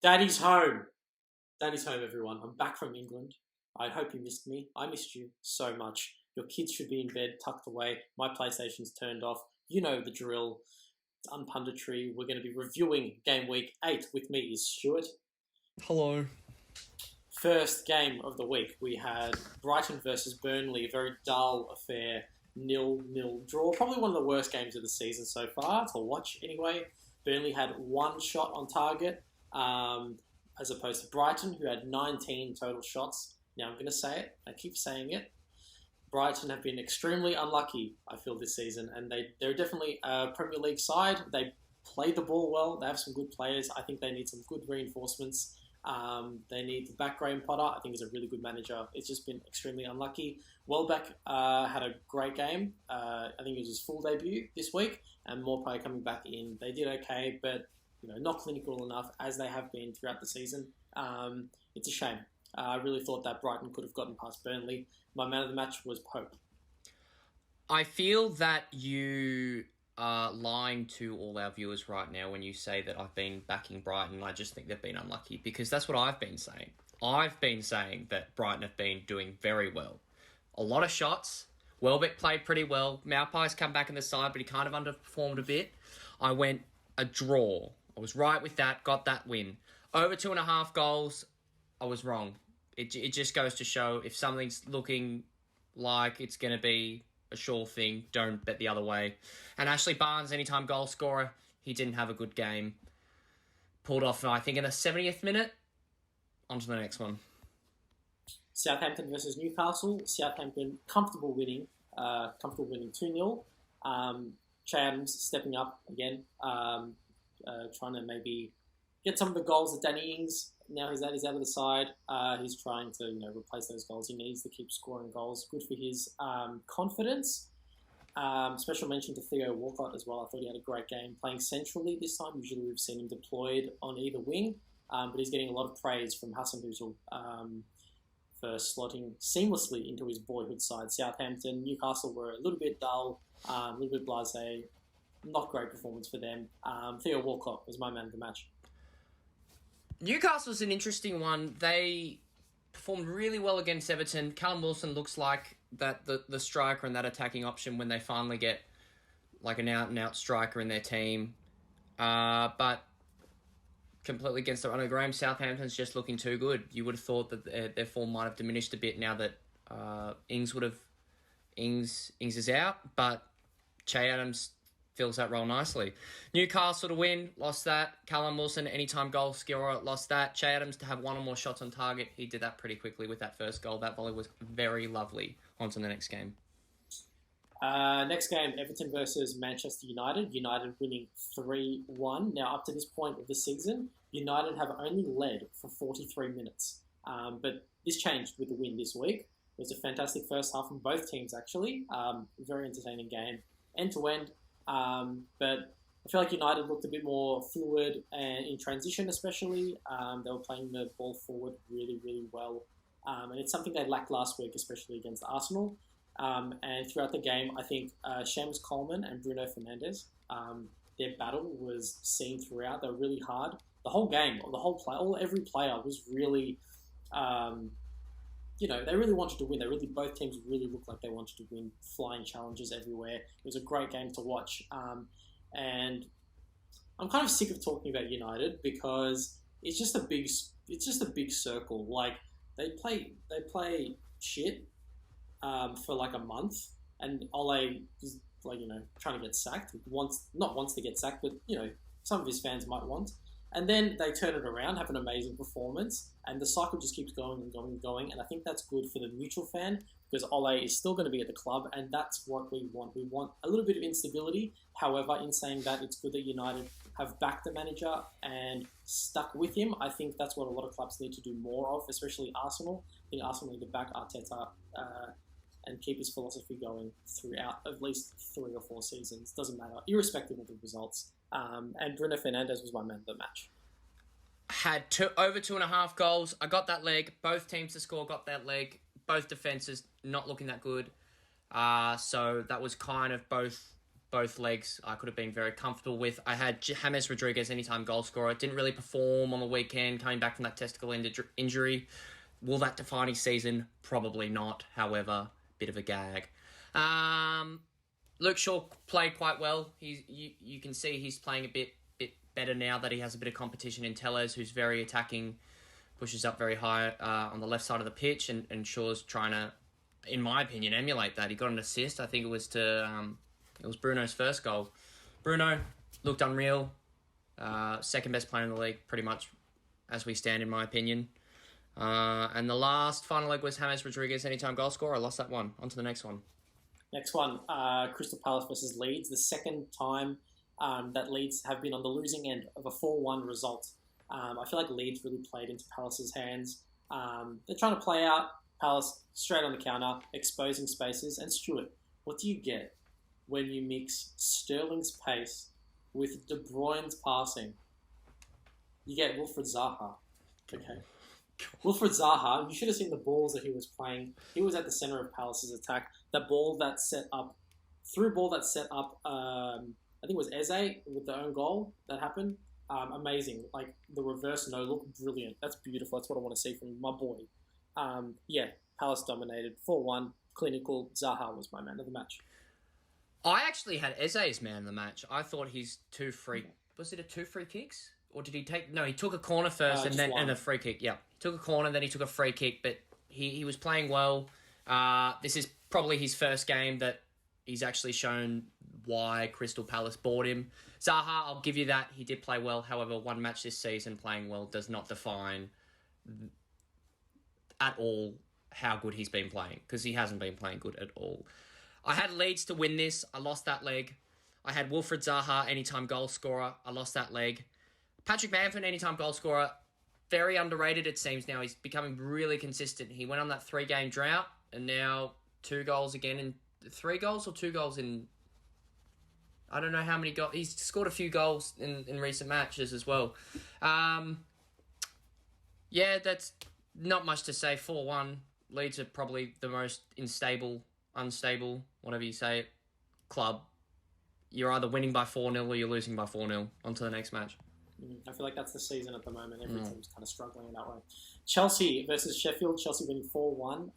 Daddy's home. Daddy's home, everyone. I'm back from England. I hope you missed me. I missed you so much. Your kids should be in bed, tucked away. My PlayStation's turned off. You know the drill. It's unPUNDITRY. We're going to be reviewing game week 8. With me is Stuart. Hello. First game of the week, we had Brighton versus Burnley. A very dull affair. 0-0 draw. Probably one of the worst games of the season so far, to watch anyway. Burnley had one shot on target, as opposed to Brighton, who had 19 total shots. Now I'm going to say it. I keep saying it. Brighton have been extremely unlucky, I feel, this season, and they're definitely a Premier League side. They play the ball well. They have some good players. I think they need some good reinforcements. They need to back Graham Potter. I think he's a really good manager. It's just been extremely unlucky. Welbeck had a great game. I think it was his full debut this week, and Morpay coming back in. They did okay, but not clinical enough as they have been throughout the season. It's a shame. I really thought that Brighton could have gotten past Burnley. My man of the match was Pope. I feel that you are lying to all our viewers right now when you say that I've been backing Brighton. I just think they've been unlucky, because that's what I've been saying. I've been saying that Brighton have been doing very well. A lot of shots. Welbeck played pretty well. Maupai's come back in the side, but he kind of underperformed a bit. I went a draw. I was right with that, got that win. Over 2.5 goals, I was wrong. It just goes to show, if something's looking like it's going to be a sure thing, don't bet the other way. And Ashley Barnes, anytime goal scorer, he didn't have a good game. Pulled off, I think, in the 70th minute. On to the next one. Southampton versus Newcastle. Southampton comfortable winning 2-0. Che Adams stepping up again, trying to maybe get some of the goals that Danny Ings, now he's out of the side. He's trying to replace those goals. He needs to keep scoring goals. Good for his confidence. Special mention to Theo Walcott as well. I thought he had a great game playing centrally this time. Usually we've seen him deployed on either wing, but he's getting a lot of praise from Hassan Hutel for slotting seamlessly into his boyhood side. Southampton, Newcastle were a little bit dull, a little bit blasé. Not great performance for them. Theo Walcott was my man of the match. Newcastle's an interesting one. They performed really well against Everton. Callum Wilson looks like that the striker and that attacking option when they finally get like an out-and-out striker in their team. But completely against the run of Graham, Southampton's just looking too good. You would have thought that their form might have diminished a bit now that Ings is out, but Che Adams fills that role nicely. Newcastle to win, lost that. Callum Wilson, anytime goal scorer, lost that. Che Adams to have one or more shots on target. He did that pretty quickly with that first goal. That volley was very lovely. On to the next game. Next game, Everton versus Manchester United. United winning 3-1. Now, up to this point of the season, United have only led for 43 minutes. But this changed with the win this week. It was a fantastic first half from both teams, actually. Very entertaining game, end-to-end. But I feel like United looked a bit more fluid and in transition, especially. They were playing the ball forward really, really well. And it's something they lacked last week, especially against Arsenal. And throughout the game, I think Shams Coleman and Bruno Fernandes, their battle was seen throughout. They were really hard. The whole game, every player was really, they really wanted to win. Both teams really looked like they wanted to win. Flying challenges everywhere. It was a great game to watch. And I'm kind of sick of talking about United because it's just a big circle. Like they play shit for like a month, and Ole is trying to get sacked. Not wants to get sacked, but some of his fans might want. And then they turn it around, have an amazing performance, and the cycle just keeps going and going and going. And I think that's good for the neutral fan because Ole is still going to be at the club, and that's what we want. We want a little bit of instability. However, in saying that, it's good that United have backed the manager and stuck with him. I think that's what a lot of clubs need to do more of, especially Arsenal. I think Arsenal need to back Arteta and keep his philosophy going throughout at least 3 or 4 seasons. Doesn't matter, irrespective of the results. And Bruno Fernandes was my man of the match. Had over 2.5 goals. I got that leg. Both teams to score got that leg. Both defences not looking that good. So that was kind of both both legs I could have been very comfortable with. I had James Rodriguez, anytime goal scorer. Didn't really perform on the weekend, coming back from that testicle injury. Will that define his season? Probably not. However, bit of a gag. Luke Shaw played quite well. You can see he's playing a bit better now that he has a bit of competition in Tellez, who's very attacking, pushes up very high on the left side of the pitch, and Shaw's trying to, in my opinion, emulate that. He got an assist. I think it was Bruno's first goal. Bruno looked unreal. Second best player in the league, pretty much, as we stand, in my opinion. And the last final leg was James Rodriguez, anytime goal scorer. I lost that one. On to the next one. Next one, Crystal Palace versus Leeds. The second time that Leeds have been on the losing end of a 4-1 result. I feel like Leeds really played into Palace's hands. They're trying to play out. Palace straight on the counter, exposing spaces. And Stuart, what do you get when you mix Sterling's pace with De Bruyne's passing? You get Wilfried Zaha. Okay. Wilfried Zaha, you should have seen the balls that he was playing. He was at the centre of Palace's attack. That ball that set up, I think it was Eze with the own goal that happened. Amazing. Like the reverse no-look, brilliant. That's beautiful. That's what I want to see from my boy. Palace dominated 4-1. Clinical. Zaha was my man of the match. I actually had Eze as man of the match. I thought his was it a 2 free kicks? Or did he take... No, he took a corner first and a free kick. Yeah, he took a corner, then he took a free kick, but he was playing well. This is probably his first game that he's actually shown why Crystal Palace bought him. Zaha, I'll give you that. He did play well. However, one match this season playing well does not define at all how good he's been playing, because he hasn't been playing good at all. I had Leeds to win this. I lost that leg. I had Wilfried Zaha, anytime goal scorer. I lost that leg. Patrick Bamford, anytime goal scorer, very underrated it seems now. He's becoming really consistent. He went on that 3-game drought, and now 2 goals again in 3 goals or 2 goals in... I don't know how many goals. He's scored a few goals in recent matches as well. That's not much to say. 4-1. Leeds are probably the most unstable, whatever you say it, club. You're either winning by 4-0 or you're losing by 4-0. On to the next match. I feel like that's the season at the moment. Every team's kind of struggling in that way. Chelsea versus Sheffield. Chelsea winning 4-1.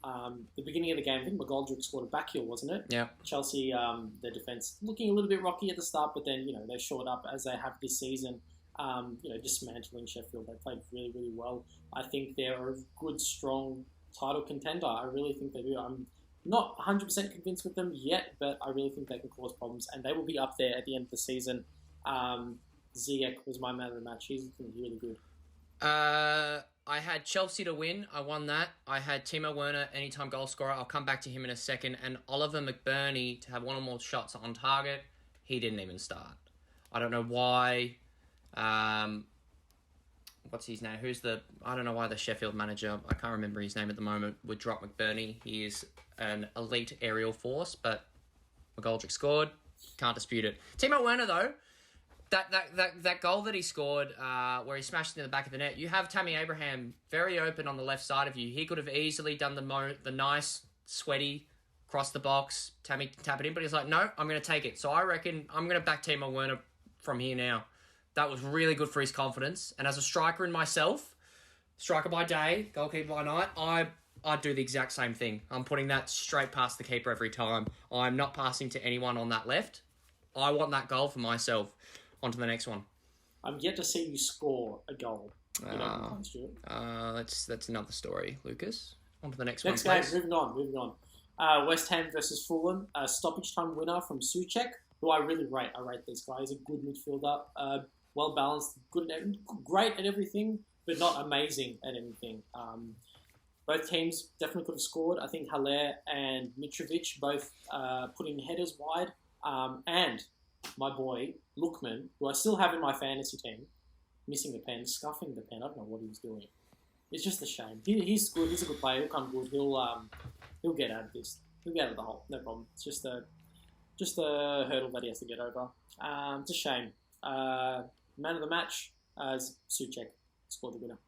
The beginning of the game, I think McGoldrick scored a back heel, wasn't it? Yeah. Chelsea, their defence looking a little bit rocky at the start, but then, they shored up as they have this season. Dismantling Sheffield. They played really, really well. I think they're a good, strong title contender. I really think they do. I'm not 100% convinced with them yet, but I really think they can cause problems, and they will be up there at the end of the season. Ziyech was my man of the match. He's really good. I had Chelsea to win. I won that. I had Timo Werner, anytime goal scorer. I'll come back to him in a second. And Oliver McBurney to have 1 or more shots on target. He didn't even start. I don't know why. What's his name? I don't know why the Sheffield manager, I can't remember his name at the moment, would drop McBurney. He is an elite aerial force, but McGoldrick scored. Can't dispute it. Timo Werner, though, that goal that he scored, where he smashed it in the back of the net, you have Tammy Abraham very open on the left side of you. He could have easily done the nice, sweaty, cross the box, Tammy tap it in, but he's like, no, I'm going to take it. So I reckon I'm going to back Timo Werner from here now. That was really good for his confidence. And as a striker in myself, striker by day, goalkeeper by night, I'd do the exact same thing. I'm putting that straight past the keeper every time. I'm not passing to anyone on that left. I want that goal for myself. On to the next one. I'm yet to see you score a goal. That's another story, Lucas. On to the next one, please. Moving on. West Ham versus Fulham. Stoppage time winner from Soucek, who I really rate. I rate this guy. He's a good midfielder. Well balanced, great at everything, but not amazing at anything. Both teams definitely could have scored. I think Haller and Mitrovic both putting headers wide. And my boy, Lookman, who I still have in my fantasy team, missing the pen, scuffing the pen. I don't know what he was doing. It's just a shame. He's good. He's a good player. He'll come good. He'll get out of this. He'll get out of the hole. No problem. It's just a hurdle that he has to get over. It's a shame. Man of the match, Soucek scored the winner.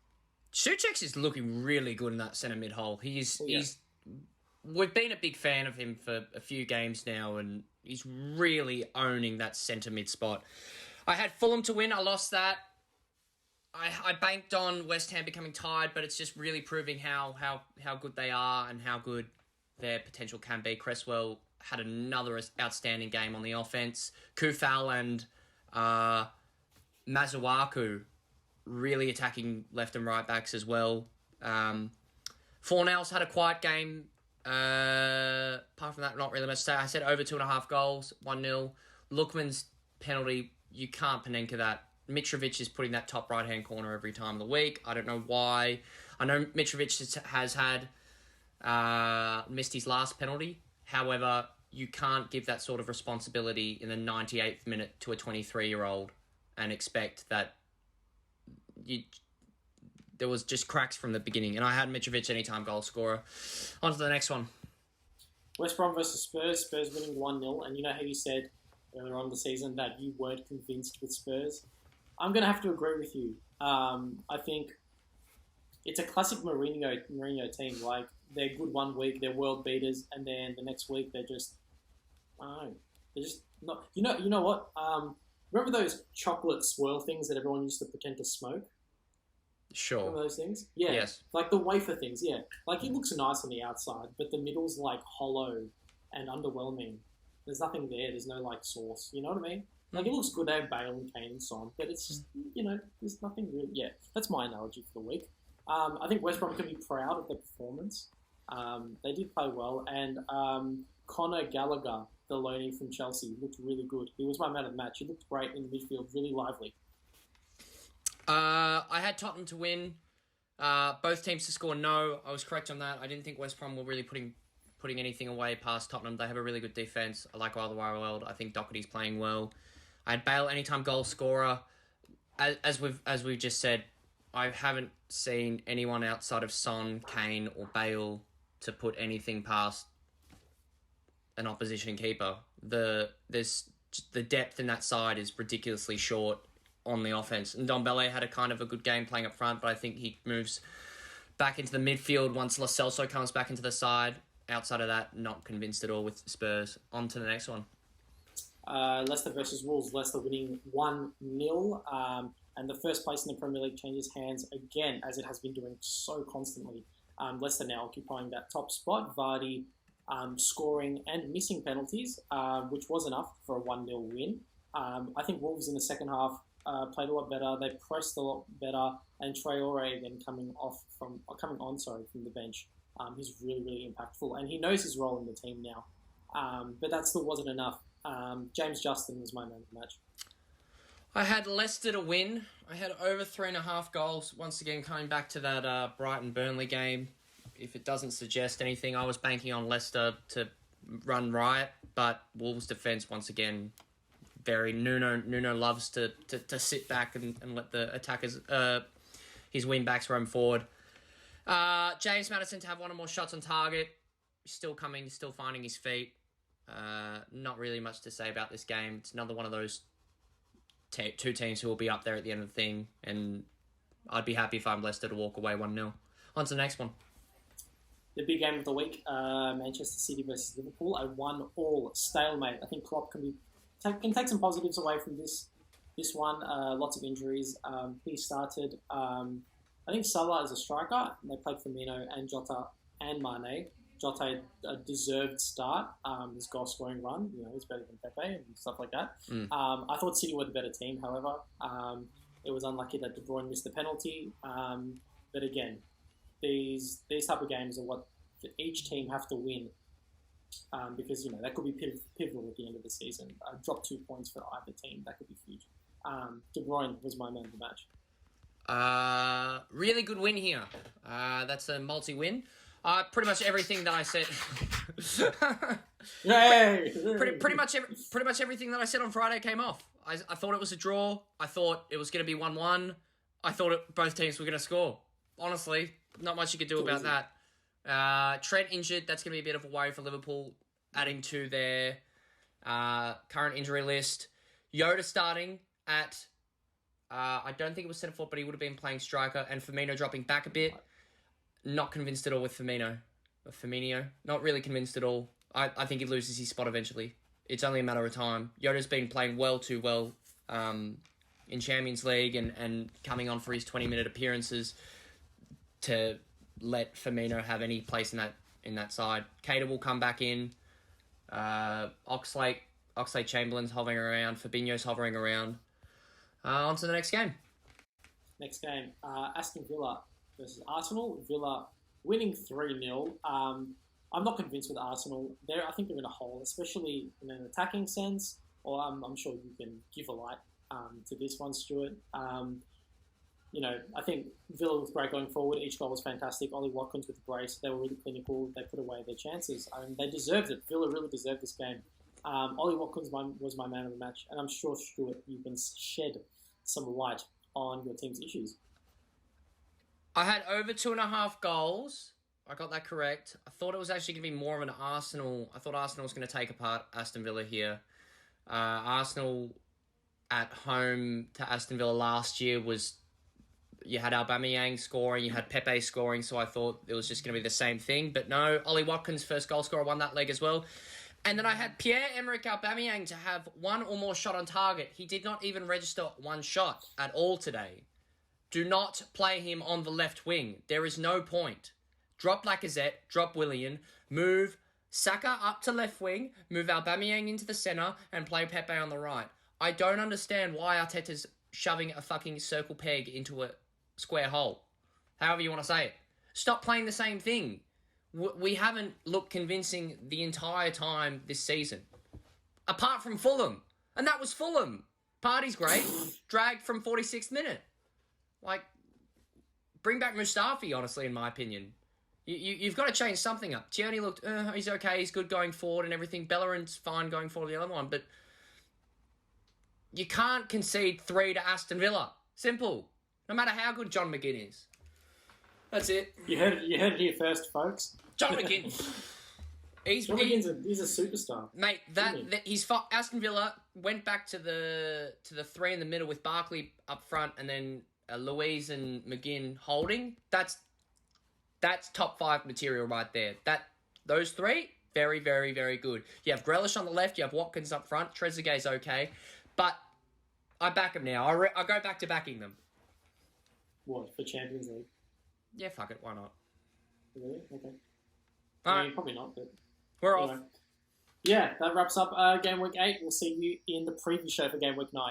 Soucek is looking really good in that centre mid hole. We've been a big fan of him for a few games now, and He's really owning that centre mid spot. I had Fulham to win. I lost that. I banked on West Ham becoming tired, but it's just really proving how good they are and how good their potential can be. Cresswell had another outstanding game on the offense. Kufal and Mazuaku really attacking left and right backs as well. Fornell's had a quiet game. Apart from that, not really much to say. I said over 2.5 goals, 1-0. Lookman's penalty, you can't Panenka that. Mitrovic is putting that top right-hand corner every time of the week. I don't know why. I know Mitrovic has had missed his last penalty. However, you can't give that sort of responsibility in the 98th minute to a 23-year-old and expect that there was just cracks from the beginning. And I had Mitrovic anytime goal scorer. On to the next one. West Brom versus Spurs. Spurs winning 1-0. And you know how you said earlier on in the season that you weren't convinced with Spurs? I'm going to have to agree with you. I think it's a classic Mourinho team. Like, they're good one week, they're world beaters, and then the next week they're just, I don't know, they're just not. You know what? Remember those chocolate swirl things that everyone used to pretend to smoke? Sure. Remember those things? Yeah. Yes. Like the wafer things, yeah. Like, it looks nice on the outside, but the middle's like hollow and underwhelming. There's nothing there. There's no like sauce. You know what I mean? Like, it looks good. They have Bale and Kane and Son, but it's just, there's nothing really. Yeah, that's my analogy for the week. I think West Brom can be proud of their performance. They did play well, and Conor Gallagher, the loanee from Chelsea, looked really good. He was my man of the match. He looked great in the midfield, really lively. I had Tottenham to win. Both teams to score no. I was correct on that. I didn't think West Brom were really putting anything away past Tottenham. They have a really good defence. I like Alderweireld. I think Doherty's playing well. I had Bale anytime goal scorer. As we've just said, I haven't seen anyone outside of Son, Kane, or Bale to put anything past an opposition keeper. The depth in that side is ridiculously short on the offense. And Ndombele had a kind of a good game playing up front, but I think he moves back into the midfield once Lo Celso comes back into the side. Outside of that, not convinced at all with Spurs. On to the next one. Leicester versus Wolves. Leicester winning 1-0. And the first place in the Premier League changes hands again, as it has been doing so constantly. Leicester now occupying that top spot. Vardy scoring and missing penalties, which was enough for a 1-0 win. I think Wolves in the second half played a lot better. They pressed a lot better. And Traore then coming on from the bench. He's really, really impactful. And he knows his role in the team now. But that still wasn't enough. James Justin was my man of the match. I had Leicester to win. I had over 3.5 goals. Once again, coming back to that Brighton Burnley game. If it doesn't suggest anything, I was banking on Leicester to run riot, but Wolves' defence once again very Nuno loves to sit back and let the attackers his wing backs roam forward. James Maddison to have one or more shots on target. Still finding his feet. Not really much to say about this game. It's another one of those two teams who will be up there at the end of the thing, and I'd be happy if I'm Leicester to walk away 1-0. On to the next one. The big game of the week, Manchester City versus Liverpool, a 1-1 stalemate. I think Klopp can take some positives away from this one. Lots of injuries. He started, I think Salah is a striker, and they played Firmino and Jota and Mane. Jota a deserved start. His goal scoring run, he's better than Pepe and stuff like that. I thought City were the better team. However, it was unlucky that De Bruyne missed the penalty. But again, these type of games are what each team have to win, because that could be pivotal at the end of the season. Drop 2 points for either team, that could be huge. De Bruyne was my man of the match. Really good win here. That's a multi-win. Pretty much everything that I said. Yay! pretty much everything that I said on Friday came off. I thought it was a draw. I thought it was going to be 1-1. I thought both teams were going to score. Honestly, not much you could do about that. Trent injured. That's going to be a bit of a worry for Liverpool, adding to their current injury list. Yoda starting at, I don't think it was centre forward, but he would have been playing striker, and Firmino dropping back a bit. Not convinced at all with Firmino. Not really convinced at all. I think he loses his spot eventually. it's only a matter of time. Yoda's been playing well too well in Champions League and coming on for his 20-minute appearances to let Firmino have any place in that side. Cater will come back in. Oxlade-Chamberlain's hovering around. Fabinho's hovering around. On to the next game. Next game, Aston Villa versus Arsenal. Villa winning 3-0. I'm not convinced with Arsenal. I think they're in a hole, especially in an attacking sense. Or I'm sure you can give a light to this one, Stuart. I think Villa was great going forward. Each goal was fantastic. Ollie Watkins with the brace. They were really clinical. They put away their chances. They deserved it. Villa really deserved this game. Ollie Watkins was my man of the match. And I'm sure, Stuart, you can shed some light on your team's issues. I had over 2.5 goals. I got that correct. I thought it was actually going to be more of an Arsenal. I thought Arsenal was going to take apart Aston Villa here. Arsenal at home to Aston Villa last year you had Aubameyang scoring, you had Pepe scoring, so I thought it was just going to be the same thing. But no, Ollie Watkins, first goal scorer, won that leg as well. And then I had Pierre-Emerick Aubameyang to have one or more shot on target. He did not even register one shot at all today. Do not play him on the left wing. There is no point. Drop Lacazette, drop Willian, move Saka up to left wing, move Aubameyang into the centre, and play Pepe on the right. I don't understand why Arteta's shoving a fucking circle peg into a square hole. However you want to say it. Stop playing the same thing. We haven't looked convincing the entire time this season. Apart from Fulham. And that was Fulham. Party's great. Dragged from 46th minute. Bring back Mustafi, honestly, in my opinion. You've got to change something up. Tierney looked, he's okay, he's good going forward and everything. Bellerin's fine going forward the other one, but you can't concede 3 to Aston Villa. Simple. No matter how good John McGinn is. That's it. You heard it here first, folks. John McGinn. John McGinn's he's a superstar. Mate, Aston Villa went back to the 3 in the middle with Barkley up front and then Louise and McGinn holding. That's top 5 material right there. Those 3, very, very, very good. You have Grealish on the left. You have Watkins up front. Trezeguet's okay. But I back them now. I go back to backing them. What, for Champions League? Yeah, fuck it. Why not? Really? Okay. Probably not, but... We're off. Yeah, that wraps up Game Week 8. We'll see you in the preview show for Game Week 9.